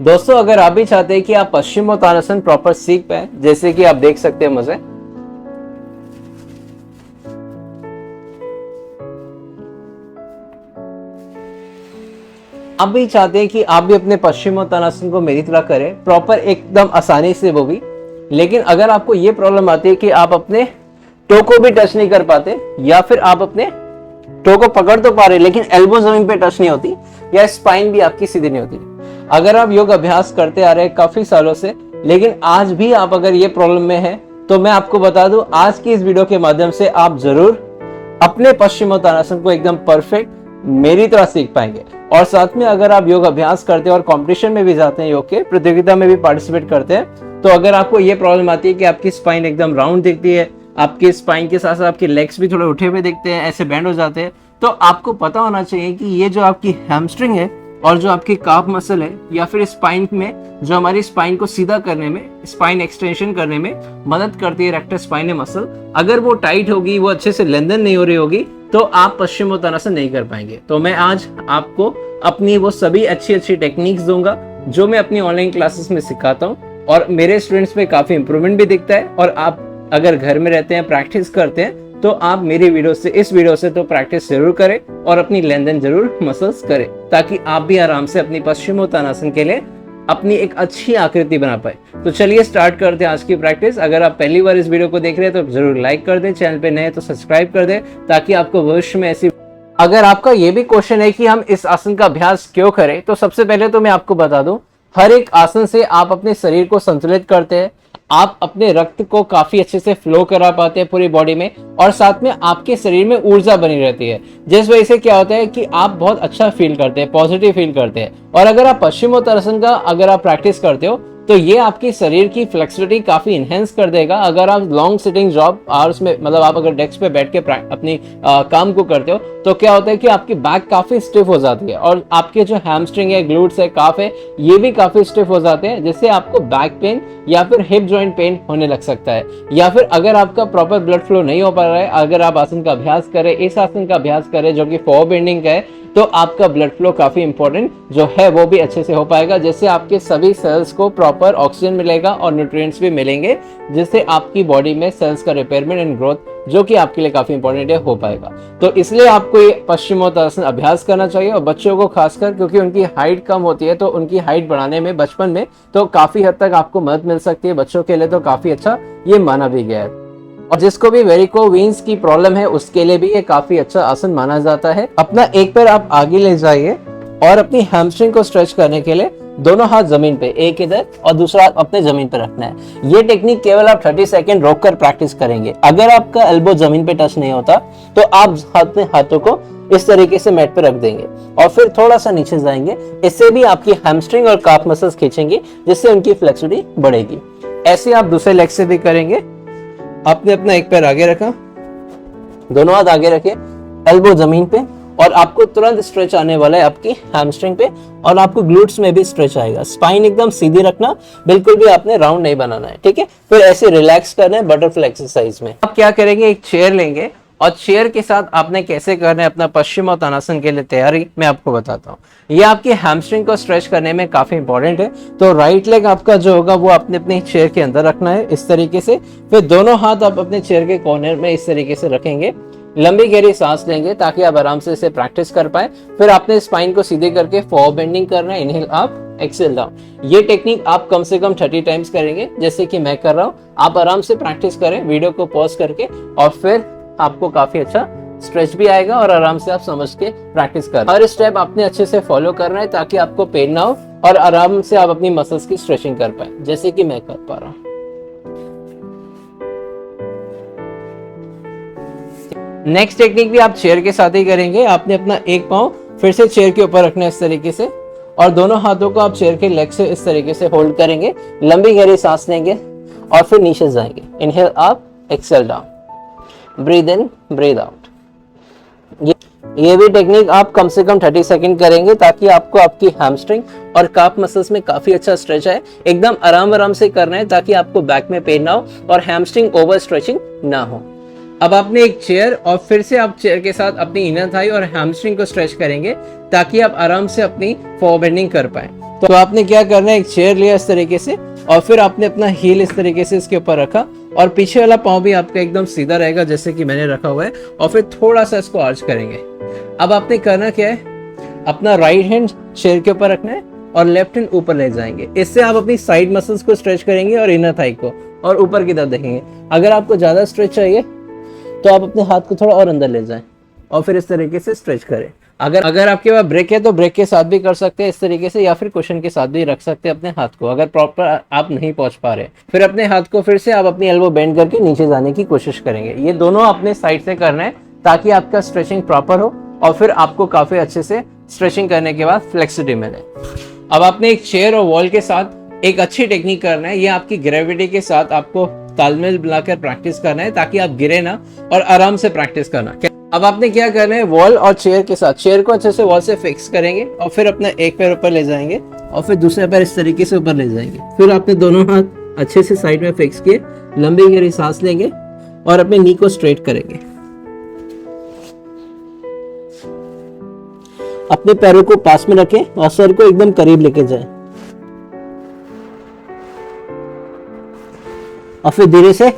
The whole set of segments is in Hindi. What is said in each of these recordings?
दोस्तों, अगर आप भी चाहते हैं कि आप पश्चिमोत्तानासन प्रॉपर सीख पाए, जैसे कि आप देख सकते हैं मुझे, आप भी चाहते हैं कि आप भी अपने पश्चिमोत्तानासन को मेरी तरह करें प्रॉपर एकदम आसानी से, वो भी। लेकिन अगर आपको ये प्रॉब्लम आती है कि आप अपने टो को भी टच नहीं कर पाते, या फिर आप अपने टो को पकड़ तो पा रहे लेकिन एल्बो जमीन पे टच नहीं होती, या स्पाइन भी आपकी सीधी नहीं होती, अगर आप योग अभ्यास करते आ रहे हैं काफी सालों से, लेकिन आज भी आप अगर ये प्रॉब्लम में है, तो मैं आपको बता दूं, आज की इस वीडियो के माध्यम से आप जरूर अपने पश्चिमोत्तानासन को एकदम परफेक्ट मेरी तरह सीख पाएंगे। और साथ में अगर आप योग अभ्यास करते हैं और कंपटीशन में भी जाते हैं, योग के प्रतियोगिता में भी पार्टिसिपेट करते हैं, तो अगर आपको ये प्रॉब्लम आती है कि आपकी स्पाइन एकदम राउंड दिखती है, आपकी स्पाइन के साथ साथ आपके लेग्स भी थोड़े उठे हुए दिखते हैं, ऐसे बैंड हो जाते हैं, तो आपको पता होना चाहिए कि ये जो आपकी हैमस्ट्रिंग है और जो आपकी काफ मसल है, या फिर स्पाइन में जो हमारी स्पाइन को सीधा करने में, स्पाइन एक्सटेंशन करने में मदद करती है रेक्टस स्पाइन मसल, अगर वो टाइट होगी, वो अच्छे से लेंथन नहीं हो रही होगी, तो आप पश्चिमोत्तानासन नहीं कर पाएंगे। तो मैं आज आपको अपनी वो सभी अच्छी अच्छी टेक्निक्स दूंगा जो मैं अपनी ऑनलाइन क्लासेस में सिखाता हूँ, और मेरे स्टूडेंट्स में काफी इंप्रूवमेंट भी दिखता है। और आप अगर घर में रहते हैं, प्रैक्टिस करते हैं, तो आप मेरी वीडियो से, इस वीडियो से तो प्रैक्टिस जरूर करें और अपनी लेनदेन जरूर मसल्स करें, ताकि आप भी आराम से अपनी पश्चिमोत्तानासन के लिए अपनी एक अच्छी आकृति बना पाए। तो चलिए स्टार्ट करते हैं आज की प्रैक्टिस। अगर आप पहली बार इस वीडियो को देख रहे हैं तो जरूर लाइक कर दें, चैनल पे नए हैं तो सब्सक्राइब कर दें, ताकि आपको भविष्य में ऐसी। अगर आपका ये भी क्वेश्चन है कि हम इस आसन का अभ्यास क्यों करें, तो सबसे पहले तो मैं आपको बता दूं, हर एक आसन से आप अपने शरीर को संतुलित करते हैं, आप अपने रक्त को काफी अच्छे से फ्लो करा पाते हैं पूरी बॉडी में, और साथ में आपके शरीर में ऊर्जा बनी रहती है, जिस वजह से क्या होता है कि आप बहुत अच्छा फील करते हैं, पॉजिटिव फील करते हैं। और अगर आप पश्चिमोत्तानासन का अगर आप प्रैक्टिस करते हो, तो ये आपकी शरीर की फ्लेक्सिबिलिटी काफी इनहेंस कर देगा। अगर आप लॉन्ग सिटिंग जॉब आवर्स में, मतलब आप अगर डेस्क पे बैठ के अपनी काम को करते हो, तो क्या होता है कि आपकी बैक काफी स्टिफ हो जाती है, और आपके जो हैमस्ट्रिंग है, ग्लूट्स है, काफ है, ये भी काफी स्टिफ हो जाते हैं, जिससे आपको बैक पेन या फिर हिप जॉइंट पेन होने लग सकता है। या फिर अगर आपका प्रॉपर ब्लड फ्लो नहीं हो पा रहा है, अगर आप आसन का अभ्यास करें, इस आसन का अभ्यास करें जो कि फॉरवर्ड बेंडिंग का है, तो आपका ब्लड फ्लो काफी इंपॉर्टेंट जो है वो भी अच्छे से हो पाएगा, जिससे आपके सभी सेल्स को प्रॉपर ऑक्सीजन मिलेगा और न्यूट्रिएंट्स भी मिलेंगे, जिससे आपकी बॉडी में सेल्स का रिपेयरमेंट एंड ग्रोथ, जो कि आपके लिए काफी इंपॉर्टेंट है, हो पाएगा। तो इसलिए आपको ये पश्चिमोत्तानासन अभ्यास करना चाहिए, और बच्चों को खासकर, क्योंकि उनकी हाइट कम होती है, तो उनकी हाइट बढ़ाने में बचपन में तो काफी हद तक आपको मदद मिल सकती है। बच्चों के लिए तो काफी अच्छा ये माना भी गया है, और जिसको भी वेरिकोवेन्स की प्रॉब्लम है उसके लिए भी ये काफी अच्छा आसन माना जाता है। अपना एक पैर आप आगे ले जाइए, और अपनी हैमस्ट्रिंग को स्ट्रेच करने के लिए दोनों हाथ जमीन पे, एक इधर और दूसरा हाथ अपने जमीन पे रखना है। ये टेक्निक केवल आप 30 सेकंड रोककर प्रैक्टिस करेंगे। अगर आपका एल्बो जमीन पे टच नहीं होता, तो आप अपने हाथों को इस तरीके से मैट पे रख देंगे और फिर थोड़ा सा नीचे जाएंगे। इससे भी आपकी हैमस्ट्रिंग और काफ मसल्स खींचेंगे, जिससे उनकी फ्लेक्सिबिलिटी बढ़ेगी। ऐसे आप दूसरे लेग से भी करेंगे। आपने अपना एक पैर आगे रखा, दोनों हाथ आगे रखे, एल्बो जमीन पे, और आपको तुरंत स्ट्रेच आने वाला है आपकी हैमस्ट्रिंग पे, और आपको ग्लूट्स में भी स्ट्रेच आएगा। स्पाइन एकदम सीधी रखना, बिल्कुल भी आपने राउंड नहीं बनाना है, ठीक है। फिर ऐसे रिलैक्स करना है बटरफ्लाई एक्सरसाइज में। आप क्या करेंगे, एक चेयर लेंगे, और चेयर के साथ आपने कैसे करना है अपना पश्चिमोत्तानासन के लिए तैयारी मैं आपको बताता हूँ। ये आपकी हैमस्ट्रिंग को स्ट्रेच करने में काफी इंपॉर्टेंट है। तो राइट लेग आपका जो होगा वो आपने अपने चेयर के अंदर रखना है इस तरीके से। फिर दोनों हाथ आप अपने चेयर के कॉर्नर में इस तरीके से रखेंगे, लंबी गहरी सांस लेंगे ताकि आप आराम से इसे प्रैक्टिस कर पाए। फिर आपने स्पाइन को सीधे करके फॉरवर्ड बेंडिंग करना है, इनहेल अप, एक्सेल डाउन। ये टेक्निक आप कम से कम 30 टाइम्स करेंगे, जैसे कि मैं कर रहा हूँ। आप आराम से प्रैक्टिस करें वीडियो को पॉज करके, और फिर आपको काफी अच्छा स्ट्रेच भी आएगा, और आराम से आप समझ के प्रैक्टिस कर। हर स्टेप आपने अच्छे से फॉलो करना है, ताकि आपको पेन ना हो और आराम से आप अपनी मसल्स की स्ट्रेचिंग कर पाए, जैसे कि मैं कर पा रहा हूँ। नेक्स्ट टेक्निक भी आप चेयर के साथ ही करेंगे। आपने अपना एक पांव फिर से चेयर के ऊपर रखना है इस तरीके से, और दोनों हाथों को आप चेयर के लेग से इस तरीके से होल्ड करेंगे, लंबी गहरी सांस लेंगे और फिर नीचे जाएंगे। Inhale up, exhale down, breathe in, breathe out. ये भी टेक्निक आप कम से कम 30 सेकंड करेंगे, ताकि आपको आपकी हैमस्ट्रिंग और काफ मसल्स में काफी अच्छा स्ट्रेच आए। एकदम आराम आराम से करना है, ताकि आपको बैक में पेन ना हो और हैमस्ट्रिंग ओवर स्ट्रेचिंग ना हो। अब आपने एक चेयर और फिर से आप चेयर के साथ अपनी इनर थाई और हैमस्ट्रिंग को स्ट्रेच करेंगे ताकि आप आराम से अपनी फॉरवर्ड बेंडिंग कर पाए। तो आपने क्या करना है, एक चेयर लिया इस तरीके से और फिर आपने अपना हील इस तरीके से इसके ऊपर रखा और पीछे वाला पाँव भी आपका एकदम सीधा रहेगा जैसे कि मैंने रखा हुआ है, और फिर थोड़ा सा इसको आर्च करेंगे। अब आपने करना क्या है, अपना राइट हैंड चेयर के ऊपर रखना है और लेफ्ट हैंड ऊपर ले जाएंगे। इससे आप अपनी साइड मसल्स को स्ट्रेच करेंगे और इनर थाई को, और ऊपर की तरफ देखेंगे। अगर आपको ज्यादा स्ट्रेच चाहिए तो आप अपने हाथ को थोड़ा और अंदर ले जाएं और फिर इस तरीके से स्ट्रेच करें। अगर आपके पास ब्रेक है तो ब्रेक के साथ भी कर सकते हैं इस तरीके से, या फिर कुशन के साथ भी रख सकते हैं अपने हाथ को, अगर प्रॉपर आप नहीं पहुंच पा रहे। फिर अपने हाथ को फिर से आप अपनी एल्बो बेंड करके नीचे जाने की कोशिश करेंगे। ये दोनों अपने साइड से करना है ताकि आपका स्ट्रेचिंग प्रॉपर हो और फिर आपको काफी अच्छे से स्ट्रेचिंग करने के बाद फ्लेक्सिबिलिटी मिले। अब आपने एक चेयर और वॉल के साथ एक अच्छी टेक्निक करना है। ये आपकी ग्रेविटी के साथ आपको तालमेल मिलाकर प्रैक्टिस करना है ताकि आप गिरे ना और आराम से प्रैक्टिस करना। अब आपने क्या करना है, वॉल और चेयर के साथ चेयर को अच्छे से वॉल से फिक्स करेंगे और फिर अपना एक पैर ऊपर ले जाएंगे और फिर दूसरा पैर इस तरीके से ऊपर ले जाएंगे। फिर आपने दोनों हाथ अच्छे से साइड में फिक्स किए, लंबी गहरी सांस लेंगे और अपने नी को स्ट्रेट करेंगे। अपने पैरों को पास में रखें और सर को एकदम करीब लेके जाएं और फिर धीरे से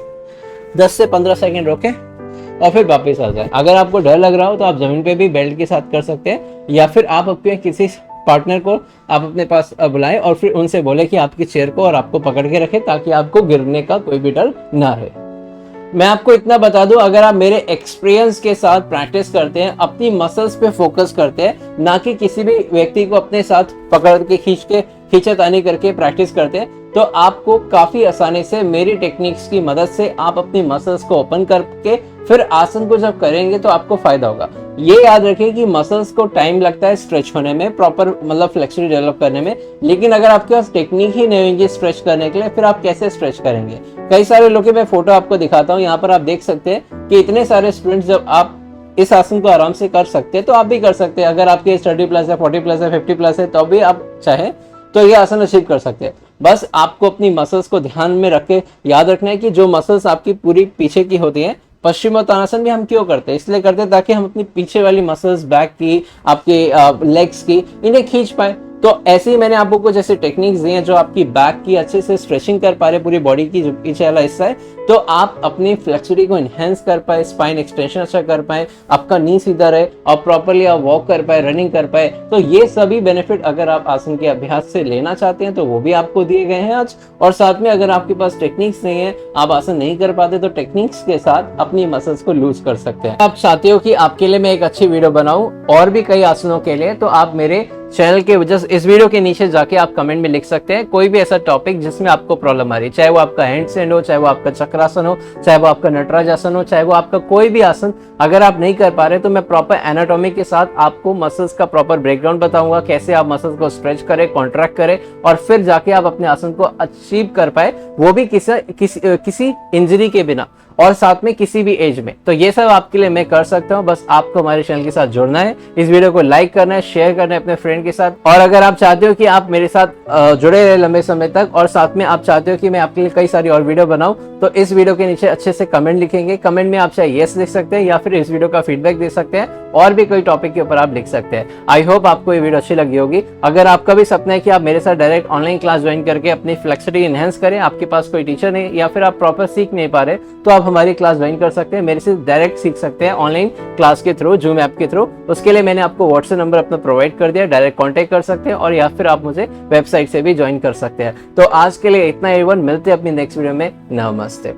10 से 15 सेकंड रोकें और फिर वापस आ जाए। अगर आपको डर लग रहा हो तो आप जमीन पे भी बेल्ट के साथ कर सकते हैं, या फिर आप अपने किसी पार्टनर को आप अपने पास बुलाएं और फिर उनसे बोले कि आपकी चेयर को और आपको पकड़ के रखें ताकि आपको गिरने का कोई भी डर ना रहे। मैं आपको इतना बता दूं, अगर आप मेरे एक्सपीरियंस के साथ प्रैक्टिस करते हैं, अपनी मसल्स पे फोकस करते हैं, ना कि किसी भी व्यक्ति को अपने साथ पकड़ के खींचतानी करके प्रैक्टिस करते हैं, तो आपको काफी आसानी से मेरी टेक्निक्स की मदद से आप अपनी मसल्स को ओपन करके फिर आसन को जब करेंगे तो आपको फायदा होगा। ये याद रखें कि मसल्स को टाइम लगता है स्ट्रेच होने में, प्रॉपर मतलब फ्लेक्सिबिलिटी डेवलप करने में, लेकिन अगर आपके पास टेक्निक ही नहीं होगी स्ट्रेच करने के लिए, फिर आप कैसे स्ट्रेच करेंगे। कई सारे लोगों की मैं फोटो आपको दिखाता हूँ, यहाँ पर आप देख सकते हैं कि इतने सारे स्टूडेंट्स जब आप इस आसन को आराम से कर सकते हैं तो आप भी कर सकते हैं। अगर आपके 30+ है, 40+ है, 50+ है, तो भी आप चाहे तो ये आसन अचीव कर सकते हैं। बस आपको अपनी मसल्स को ध्यान में रख के याद रखना है कि जो मसल्स आपकी पूरी पीछे की होती हैं, पश्चिमोत्तानासन भी हम क्यों करते हैं, इसलिए करते हैं ताकि हम अपनी पीछे वाली मसल्स, बैक की, आपके लेग्स की, इन्हें खींच पाए। तो ऐसे ही मैंने आपको कुछ ऐसे टेक्निक्स दी हैं जो आपकी बैक की अच्छे से स्ट्रेचिंग कर पा रहे, पूरी बॉडी की जो पीछे वाला हिस्सा है, तो आप अपनी फ्लेक्सिबिलिटी को एनहेंस कर पाए, स्पाइन एक्सटेंशन अच्छा कर पाए, आपका नी सीधा रहे और प्रॉपर्ली आप वॉक कर पाए, रनिंग कर पाए। तो ये सभी बेनिफिट अगर आप आसन के अभ्यास से लेना चाहते हैं तो वो भी आपको दिए गए हैं आज। और साथ में अगर आपके पास टेक्निक्स नहीं है, आप आसन नहीं कर पाते, तो टेक्निक्स के साथ अपनी मसल्स को लूज कर सकते हैं। आप चाहते हो कि आपके लिए मैं एक अच्छी वीडियो बनाऊं और भी कई आसनों के लिए, तो आप मेरे चैनल के वजह इस वीडियो के नीचे जाके आप कमेंट में लिख सकते हैं कोई भी ऐसा टॉपिक जिसमें आपको प्रॉब्लम आ रही है, चाहे वो आपका हैंडस्टैंड हो, चाहे वो आपका चक्रासन हो, चाहे वो आपका नटराज आसन हो, चाहे वो आपका कोई भी आसन। अगर आप नहीं कर पा रहे तो मैं प्रॉपर एनाटॉमी के साथ आपको मसल्स का प्रॉपर ब्रेकडाउन बताऊंगा, कैसे आप मसल्स को स्ट्रेच करें, कॉन्ट्रैक्ट करें और फिर जाके आप अपने आसन को अचीव कर पाए, वो भी किसी इंजरी के बिना और साथ में किसी भी एज में। तो ये सब आपके लिए मैं कर सकता हूँ, बस आपको हमारे चैनल के साथ जुड़ना है, इस वीडियो को लाइक करना है, शेयर करना है अपने फ्रेंड के साथ। और अगर आप चाहते हो कि आप मेरे साथ जुड़े रहे लंबे समय तक और साथ में आप चाहते हो कि मैं आपके लिए कई सारी और वीडियो बनाऊं, तो इस वीडियो के नीचे अच्छे से कमेंट लिखेंगे। कमेंट में आप चाहे यस लिख सकते हैं या फिर इस वीडियो का फीडबैक दे सकते हैं, और भी कोई टॉपिक के ऊपर आप लिख सकते हैं। आई होप आपको ये वीडियो अच्छी लगी होगी। अगर आपका भी सपना है कि आप मेरे साथ डायरेक्ट ऑनलाइन क्लास ज्वाइन करके अपनी फ्लेक्सिबिलिटी एनहेंस करें, आपके पास कोई टीचर नहीं या फिर आप प्रॉपर सीख नहीं पा रहे, तो आप हमारी क्लास ज्वाइन कर सकते हैं, मेरे से डायरेक्ट सीख सकते हैं ऑनलाइन क्लास के थ्रू, जूम ऐप के थ्रू। उसके लिए मैंने आपको व्हाट्सएप नंबर अपना प्रोवाइड कर दिया, डायरेक्ट कांटेक्ट कर सकते हैं और या फिर आप मुझे वेबसाइट से भी ज्वाइन कर सकते हैं। तो आज के लिए इतना एवरीवन, मिलते हैं अपनी नेक्स्ट वीडियो में। नमस्ते।